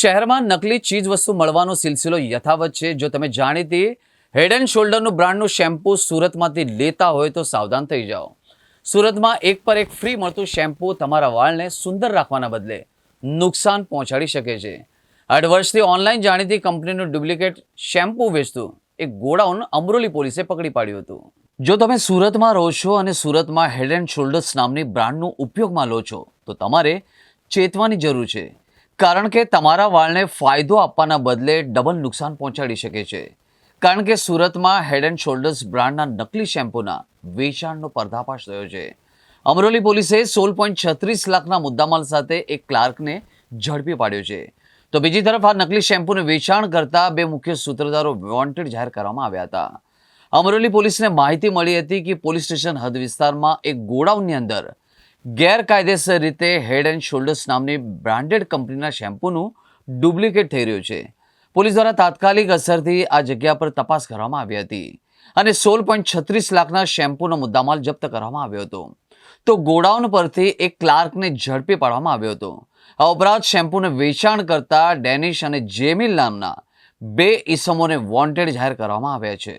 શહેરમાં નકલી ચીજ વસ્તુ મળવાનો સિલસિલો યથાવત છે। જો તમે જાણીતી હેડ એન્ડ શોલ્ડરનું બ્રાન્ડનું શેમ્પૂ સુરતમાંથી લેતા હોય તો સાવધાન થઈ જાઓ। સુરતમાં એક પર એક ફ્રી મળતું શેમ્પૂ તમારા વાળને સુંદર રાખવાના બદલે નુકસાન પહોંચાડી શકે છે। 8 વર્ષથી ઓનલાઈન જાણીતી કંપનીનું ડુપ્લિકેટ શેમ્પૂ વેચતું એક ગોડાઉન અમરોલી પોલીસે પકડી પાડ્યું હતું। જો તમે સુરતમાં રહો છો અને સુરતમાં હેડ એન્ડ શોલ્ડર્સ નામની બ્રાન્ડનું ઉપયોગમાં લો છો તો તમારે ચેતવાની જરૂર છે, કારણ કે તમારા વાળને ફાયદો આપવાના બદલે ડબલ નુકસાન પહોંચાડી શકે છે। કારણ કે સુરતમાં હેડ એન્ડ શોલ્ડર્સ બ્રાન્ડના નકલી શેમ્પૂના વેચાણનો પર્દાફાશ થયો છે। અમરોલી પોલીસે 16.36 લાખના મુદ્દામાલ સાથે એક ક્લાર્કને ઝડપી પાડ્યો છે। તો બીજી તરફ આ નકલી શેમ્પૂનું વેચાણ કરતા બે મુખ્ય સૂત્રધારો વોન્ટેડ જાહેર કરવામાં આવ્યા હતા। અમરોલી પોલીસને માહિતી મળી હતી કે પોલીસ સ્ટેશન હદ વિસ્તારમાં એક ગોડાઉનની અંદર ગેરકાયદેસર રીતે હેડ એન્ડ શોલ્ડર્સ નામની બ્રાન્ડેડ કંપનીના શેમ્પૂનું ડુપ્લિકેટ થઈ રહ્યું છે। પોલીસ દ્વારા તાત્કાલિક અસરથી આ જગ્યા પર તપાસ કરવામાં આવી હતી અને 16.36 લાખના શેમ્પૂનો મુદ્દામાલ જપ્ત કરવામાં આવ્યો હતો। તો ગોડાઉન પરથી એક ક્લાર્કને ઝડપી પાડવામાં આવ્યો હતો। આ ઉપરાંત શેમ્પૂનું વેચાણ કરતા ડેનિશ અને જેમિલ નામના બે ઈસમોને વોન્ટેડ જાહેર કરવામાં આવ્યા છે।